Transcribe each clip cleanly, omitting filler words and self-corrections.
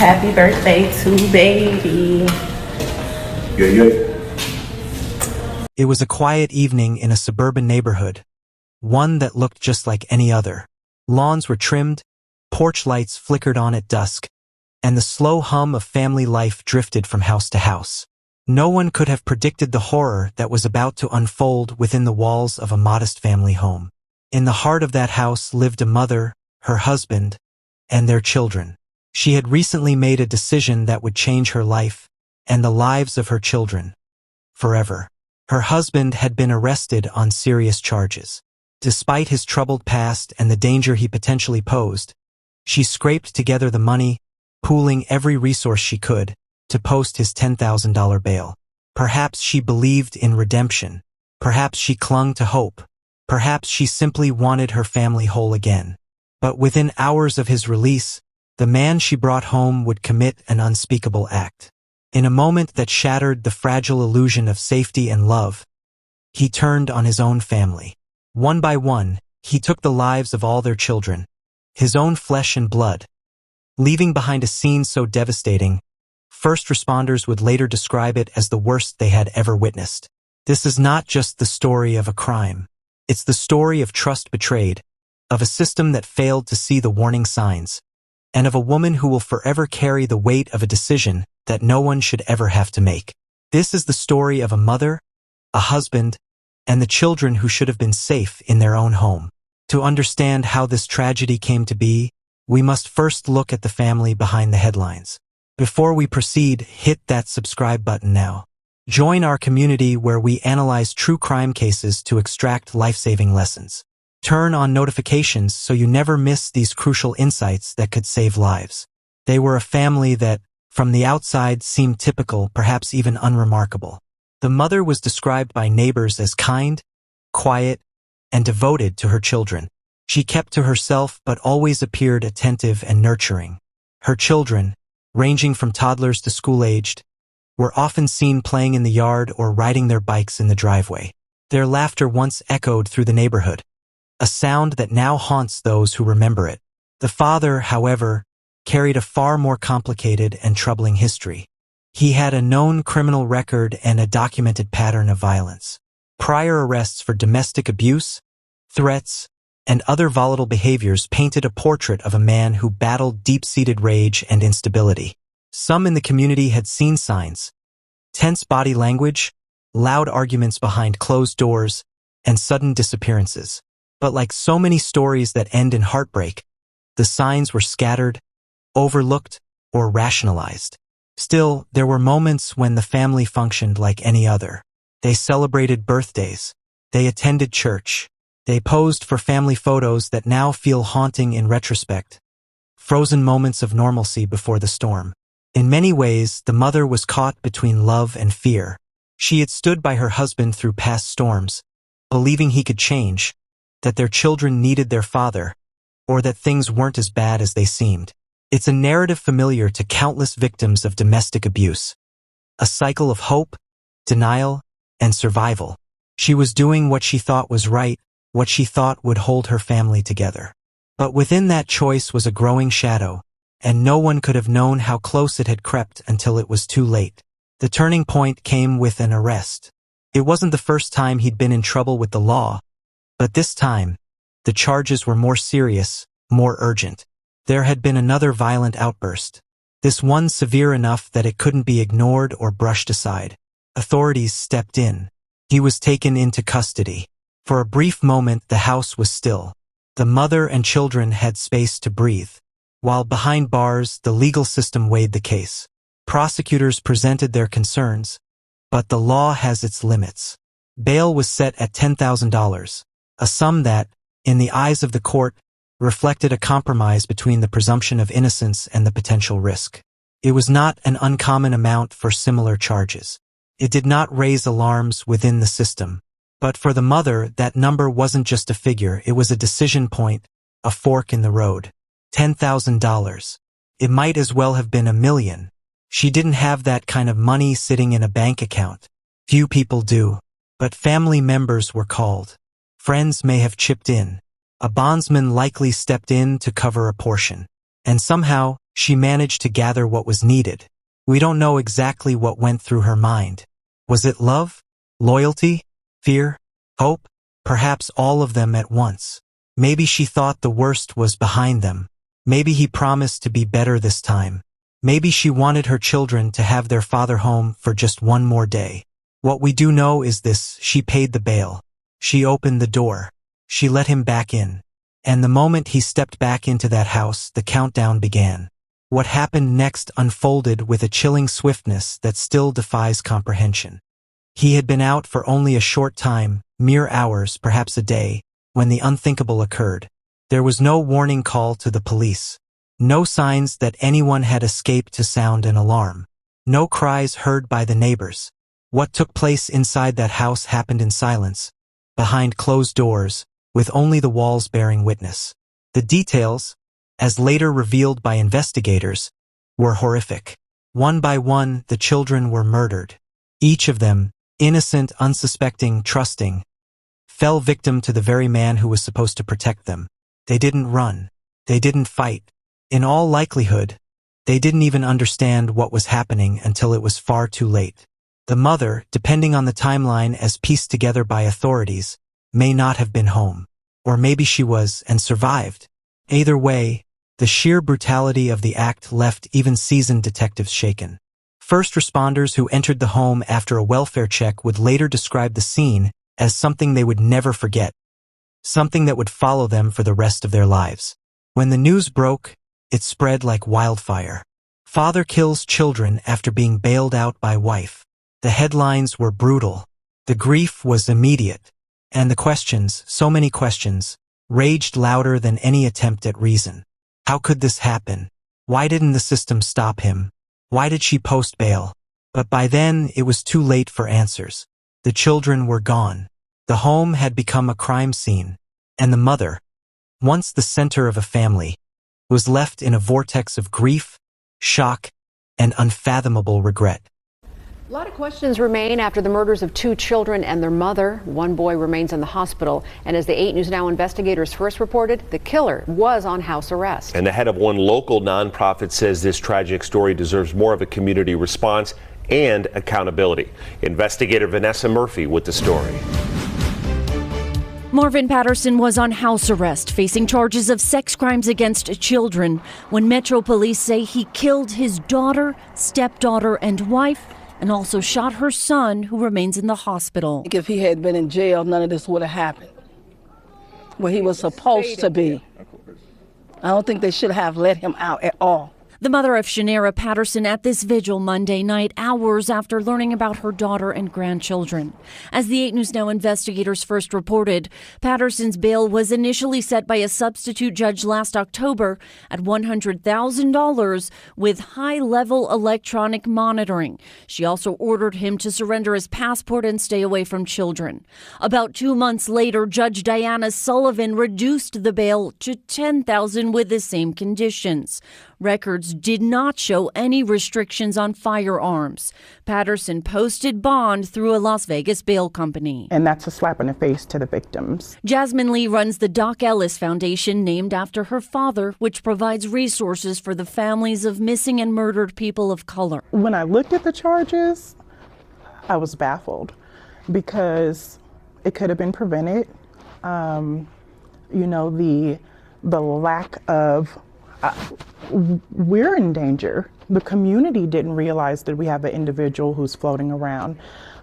Happy birthday to baby. Yeah. It was a quiet evening in a suburban neighborhood, one that looked just like any other. Lawns were trimmed, porch lights flickered on at dusk, and the slow hum of family life drifted from house to house. No one could have predicted the horror that was about to unfold within the walls of a modest family home. In the heart of that house lived a mother, her husband, and their children. She had recently made a decision that would change her life and the lives of her children forever. Her husband had been arrested on serious charges. Despite his troubled past and the danger he potentially posed, she scraped together the money, pooling every resource she could, to post his $10,000 bail. Perhaps she believed in redemption. Perhaps she clung to hope. Perhaps she simply wanted her family whole again. But within hours of his release, the man she brought home would commit an unspeakable act. In a moment that shattered the fragile illusion of safety and love, he turned on his own family. One by one, he took the lives of all their children, his own flesh and blood, leaving behind a scene so devastating, first responders would later describe it as the worst they had ever witnessed. This is not just the story of a crime. It's the story of trust betrayed, of a system that failed to see the warning signs, and of a woman who will forever carry the weight of a decision that no one should ever have to make. This is the story of a mother, a husband, and the children who should have been safe in their own home. To understand how this tragedy came to be, we must first look at the family behind the headlines. Before we proceed, hit that subscribe button now. Join our community where we analyze true crime cases to extract life-saving lessons. Turn on notifications so you never miss these crucial insights that could save lives. They were a family that, from the outside, seemed typical, perhaps even unremarkable. The mother was described by neighbors as kind, quiet, and devoted to her children. She kept to herself but always appeared attentive and nurturing. Her children, ranging from toddlers to school-aged, were often seen playing in the yard or riding their bikes in the driveway. Their laughter once echoed through the neighborhood, a sound that now haunts those who remember it. The father, however, carried a far more complicated and troubling history. He had a known criminal record and a documented pattern of violence. Prior arrests for domestic abuse, threats, and other volatile behaviors painted a portrait of a man who battled deep-seated rage and instability. Some in the community had seen signs: tense body language, loud arguments behind closed doors, and sudden disappearances. But like so many stories that end in heartbreak, the signs were scattered, overlooked, or rationalized. Still, there were moments when the family functioned like any other. They celebrated birthdays. They attended church. They posed for family photos that now feel haunting in retrospect. Frozen moments of normalcy before the storm. In many ways, the mother was caught between love and fear. She had stood by her husband through past storms, believing he could change, that their children needed their father, or that things weren't as bad as they seemed. It's a narrative familiar to countless victims of domestic abuse. A cycle of hope, denial, and survival. She was doing what she thought was right, what she thought would hold her family together. But within that choice was a growing shadow, and no one could have known how close it had crept until it was too late. The turning point came with an arrest. It wasn't the first time he'd been in trouble with the law, but this time, the charges were more serious, more urgent. There had been another violent outburst, this one severe enough that it couldn't be ignored or brushed aside. Authorities stepped in. He was taken into custody. For a brief moment, the house was still. The mother and children had space to breathe. While behind bars, the legal system weighed the case. Prosecutors presented their concerns, but the law has its limits. Bail was set at $10,000, a sum that, in the eyes of the court, reflected a compromise between the presumption of innocence and the potential risk. It was not an uncommon amount for similar charges. It did not raise alarms within the system. But for the mother, that number wasn't just a figure, it was a decision point, a fork in the road. $10,000. It might as well have been $1 million. She didn't have that kind of money sitting in a bank account. Few people do. But family members were called. Friends may have chipped in. A bondsman likely stepped in to cover a portion. And somehow, she managed to gather what was needed. We don't know exactly what went through her mind. Was it love? Loyalty? Fear? Hope? Perhaps all of them at once. Maybe she thought the worst was behind them. Maybe he promised to be better this time. Maybe she wanted her children to have their father home for just one more day. What we do know is this: she paid the bail. She opened the door. She let him back in. And the moment he stepped back into that house, the countdown began. What happened next unfolded with a chilling swiftness that still defies comprehension. He had been out for only a short time, mere hours, perhaps a day, when the unthinkable occurred. There was no warning call to the police. No signs that anyone had escaped to sound an alarm. No cries heard by the neighbors. What took place inside that house happened in silence, behind closed doors, with only the walls bearing witness. The details, as later revealed by investigators, were horrific. One by one, the children were murdered. Each of them, innocent, unsuspecting, trusting, fell victim to the very man who was supposed to protect them. They didn't run. They didn't fight. In all likelihood, they didn't even understand what was happening until it was far too late. The mother, depending on the timeline as pieced together by authorities, may not have been home. Or maybe she was and survived. Either way, the sheer brutality of the act left even seasoned detectives shaken. First responders who entered the home after a welfare check would later describe the scene as something they would never forget, something that would follow them for the rest of their lives. When the news broke, it spread like wildfire. Father kills children after being bailed out by wife. The headlines were brutal. The grief was immediate. And the questions, so many questions, raged louder than any attempt at reason. How could this happen? Why didn't the system stop him? Why did she post bail? But by then, it was too late for answers. The children were gone. The home had become a crime scene. And the mother, once the center of a family, was left in a vortex of grief, shock, and unfathomable regret. A lot of questions remain after the murders of 2 children and their mother. One boy remains in the hospital. And as the 8 News Now investigators first reported, the killer was on house arrest. And the head of one local nonprofit says this tragic story deserves more of a community response and accountability. Investigator Vanessa Murphy with the story. Marvin Patterson was on house arrest, facing charges of sex crimes against children, when Metro Police say he killed his daughter, stepdaughter, and wife, and also shot her son, who remains in the hospital. If he had been in jail, none of this would have happened. Where he was supposed to be. I don't think they should have let him out at all. The mother of Shanera Patterson at this vigil Monday night, hours after learning about her daughter and grandchildren. As the 8 News Now investigators first reported, Patterson's bail was initially set by a substitute judge last October at $100,000 with high-level electronic monitoring. She also ordered him to surrender his passport and stay away from children. About 2 months later, Judge Diana Sullivan reduced the bail to $10,000 with the same conditions. Records did not show any restrictions on firearms. Patterson posted bond through a Las Vegas bail company. And that's a slap in the face to the victims. Jasmine Lee runs the Doc Ellis Foundation, named after her father, which provides resources for the families of missing and murdered people of color. When I looked at the charges, I was baffled because it could have been prevented. The lack of we're in danger. The community didn't realize that we have an individual who's floating around.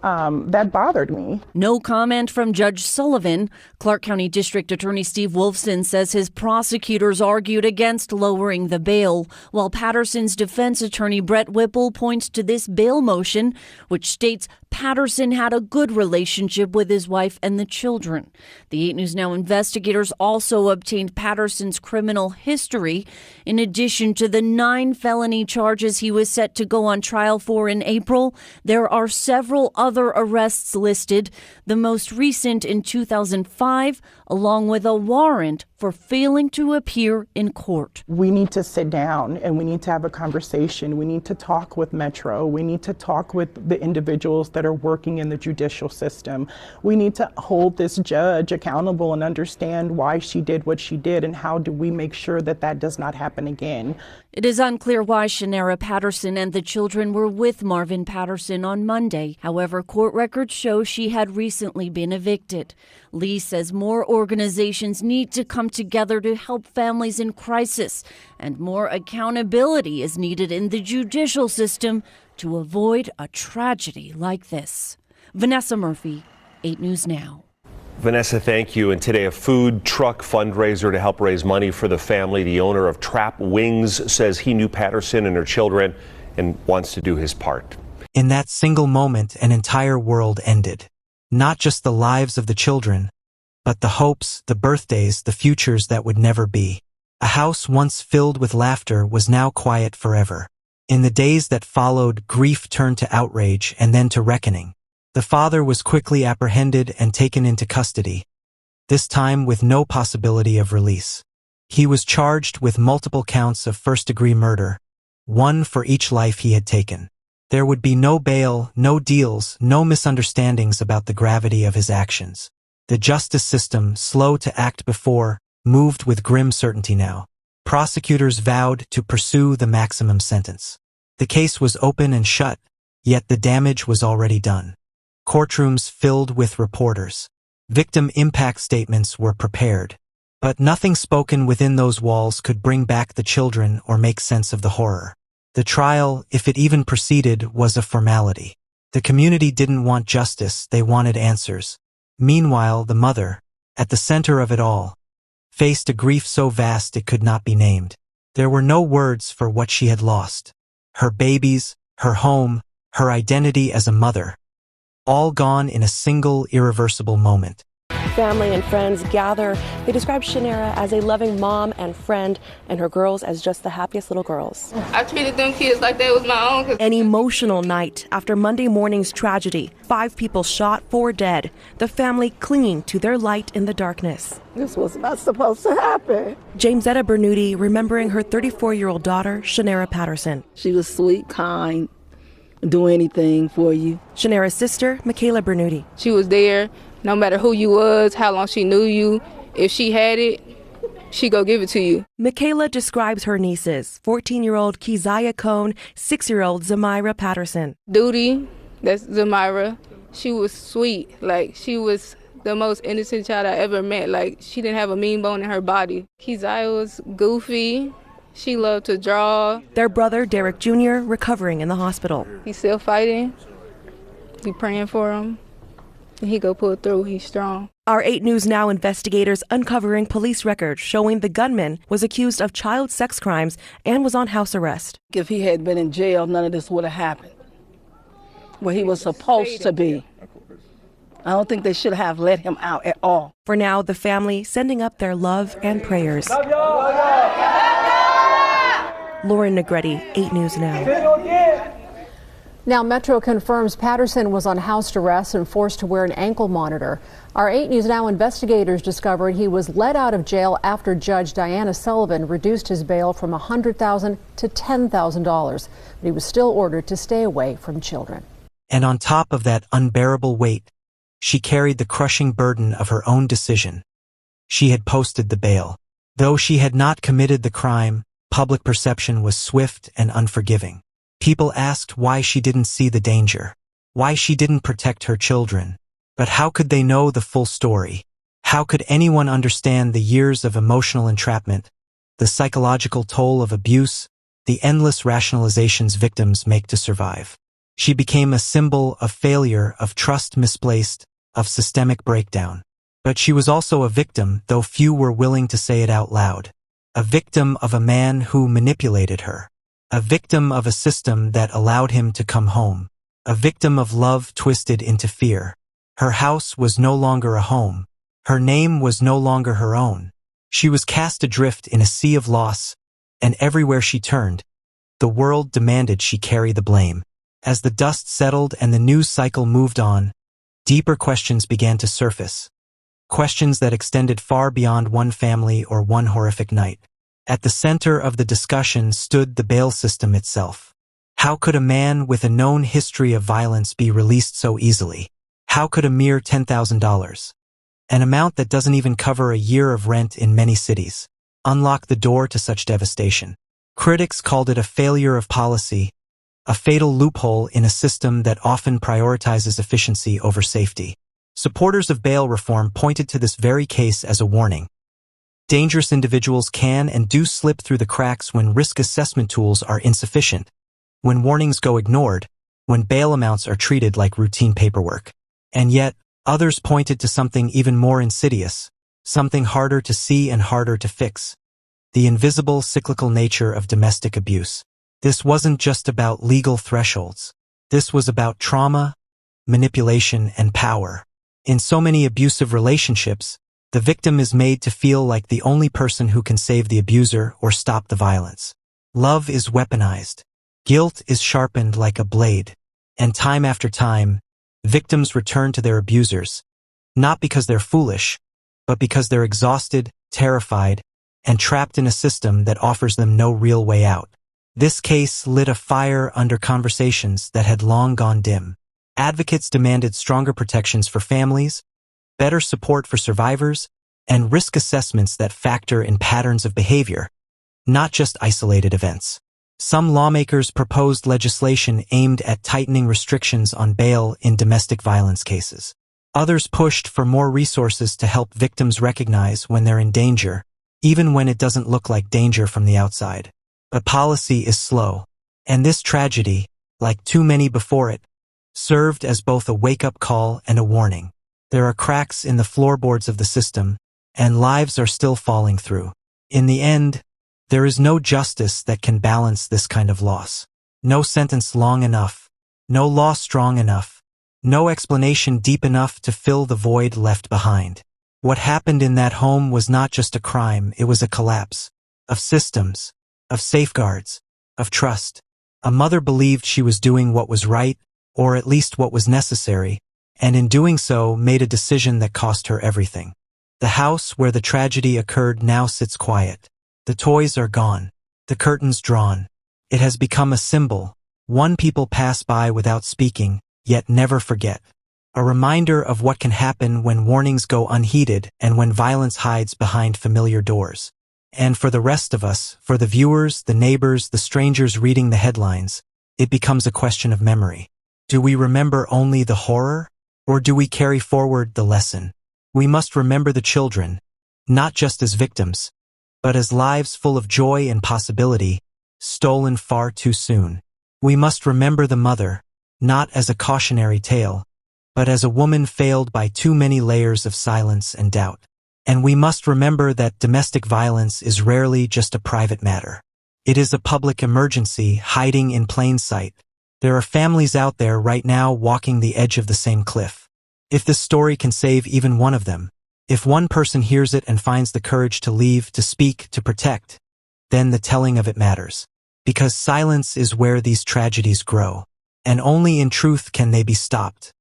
That bothered me. No comment from Judge Sullivan. Clark County District Attorney Steve Wolfson says his prosecutors argued against lowering the bail, while Patterson's defense attorney Brett Whipple points to this bail motion, which states Patterson had a good relationship with his wife and the children. The 8 News Now investigators also obtained Patterson's criminal history. In addition to the 9 felony charges he was set to go on trial for in April, there are several other arrests listed, the most recent in 2005, along with a warrant for failing to appear in court. We need to sit down and we need to have a conversation. We need to talk with Metro. We need to talk with the individuals that are working in the judicial system. We need to hold this judge accountable and understand why she did what she did and how do we make sure that that does not happen again. It is unclear why Shanera Patterson and the children were with Marvin Patterson on Monday. However, court records show she had recently been evicted. Lee says more organizations need to come together to help families in crisis, and more accountability is needed in the judicial system to avoid a tragedy like this. Vanessa Murphy, 8 News Now. Vanessa, thank you. And today, a food truck fundraiser to help raise money for the family. The owner of Trap Wings says he knew Patterson and her children and wants to do his part. In that single moment, an entire world ended. Not just the lives of the children, but the hopes, the birthdays, the futures that would never be. A house once filled with laughter was now quiet forever. In the days that followed, grief turned to outrage and then to reckoning. The father was quickly apprehended and taken into custody, this time with no possibility of release. He was charged with multiple counts of first-degree murder, one for each life he had taken. There would be no bail, no deals, no misunderstandings about the gravity of his actions. The justice system, slow to act before, moved with grim certainty now. Prosecutors vowed to pursue the maximum sentence. The case was open and shut, yet the damage was already done. Courtrooms filled with reporters. Victim impact statements were prepared. But nothing spoken within those walls could bring back the children or make sense of the horror. The trial, if it even proceeded, was a formality. The community didn't want justice, they wanted answers. Meanwhile, the mother, at the center of it all, faced a grief so vast it could not be named. There were no words for what she had lost. Her babies, her home, her identity as a mother, all gone in a single irreversible moment. Family and friends gather. They describe Shanera as a loving mom and friend, and her girls as just the happiest little girls. I treated them kids like they was my own. An emotional night after Monday morning's tragedy. 5 people shot, 4 dead. The family clinging to their light in the darkness. This was not supposed to happen. Jamesetta Bernuti remembering her 34-year-old daughter, Shanera Patterson. She was sweet, kind, do anything for you. Shanera's sister, Michaela Bernuti. She was there no matter who you was, how long she knew you. If she had it, she go give it to you. Michaela describes her nieces, 14-year-old Keziah Cone, 6-year-old Zamira Patterson. Duty, that's Zamira. She was sweet. Like, she was the most innocent child I ever met. Like, she didn't have a mean bone in her body. Keziah was goofy. She loved to draw. Their brother, Derek Jr., recovering in the hospital. He's still fighting. We praying for him. And he go pull through. He's strong. Our 8 News Now investigators uncovering police records showing the gunman was accused of child sex crimes and was on house arrest. If he had been in jail, none of this would have happened. Where he was supposed to be. I don't think they should have let him out at all. For now, the family sending up their love and prayers. Lauren Negretti, 8 News Now. Now, Metro confirms Patterson was on house arrest and forced to wear an ankle monitor. Our 8 News Now investigators discovered he was let out of jail after Judge Diana Sullivan reduced his bail from $100,000 to $10,000. But he was still ordered to stay away from children. And on top of that unbearable weight, she carried the crushing burden of her own decision. She had posted the bail. Though she had not committed the crime, public perception was swift and unforgiving. People asked why she didn't see the danger, why she didn't protect her children. But how could they know the full story? How could anyone understand the years of emotional entrapment, the psychological toll of abuse, the endless rationalizations victims make to survive? She became a symbol of failure, of trust misplaced, of systemic breakdown. But she was also a victim, though few were willing to say it out loud. A victim of a man who manipulated her. A victim of a system that allowed him to come home. A victim of love twisted into fear. Her house was no longer a home. Her name was no longer her own. She was cast adrift in a sea of loss, and everywhere she turned, the world demanded she carry the blame. As the dust settled and the news cycle moved on, deeper questions began to surface. questions that extended far beyond one family or one horrific night. At the center of the discussion stood the bail system itself. How could a man with a known history of violence be released so easily? How could a mere $10,000, an amount that doesn't even cover a year of rent in many cities, unlock the door to such devastation? Critics called it a failure of policy, a fatal loophole in a system that often prioritizes efficiency over safety. Supporters of bail reform pointed to this very case as a warning. Dangerous individuals can and do slip through the cracks when risk assessment tools are insufficient, when warnings go ignored, when bail amounts are treated like routine paperwork. And yet, others pointed to something even more insidious, something harder to see and harder to fix: the invisible, cyclical nature of domestic abuse. This wasn't just about legal thresholds. This was about trauma, manipulation, and power. In so many abusive relationships, the victim is made to feel like the only person who can save the abuser or stop the violence. Love is weaponized. Guilt is sharpened like a blade. And time after time, victims return to their abusers, not because they're foolish, but because they're exhausted, terrified, and trapped in a system that offers them no real way out. This case lit a fire under conversations that had long gone dim. Advocates demanded stronger protections for families, better support for survivors, and risk assessments that factor in patterns of behavior, not just isolated events. Some lawmakers proposed legislation aimed at tightening restrictions on bail in domestic violence cases. Others pushed for more resources to help victims recognize when they're in danger, even when it doesn't look like danger from the outside. But policy is slow, and this tragedy, like too many before it, served as both a wake-up call and a warning. There are cracks in the floorboards of the system, and lives are still falling through. In the end, there is no justice that can balance this kind of loss. No sentence long enough, no law strong enough, no explanation deep enough to fill the void left behind. What happened in that home was not just a crime, it was a collapse of systems, of safeguards, of trust. A mother believed she was doing what was right, or at least what was necessary, and in doing so made a decision that cost her everything. The house where the tragedy occurred now sits quiet. The toys are gone, the curtains drawn. It has become a symbol, one people pass by without speaking, yet never forget. A reminder of what can happen when warnings go unheeded and when violence hides behind familiar doors. And for the rest of us, for the viewers, the neighbors, the strangers reading the headlines, it becomes a question of memory. Do we remember only the horror, or do we carry forward the lesson? We must remember the children, not just as victims, but as lives full of joy and possibility, stolen far too soon. We must remember the mother, not as a cautionary tale, but as a woman failed by too many layers of silence and doubt. And we must remember that domestic violence is rarely just a private matter. It is a public emergency hiding in plain sight. There are families out there right now walking the edge of the same cliff. If this story can save even one of them, if one person hears it and finds the courage to leave, to speak, to protect, then the telling of it matters. Because silence is where these tragedies grow, and only in truth can they be stopped.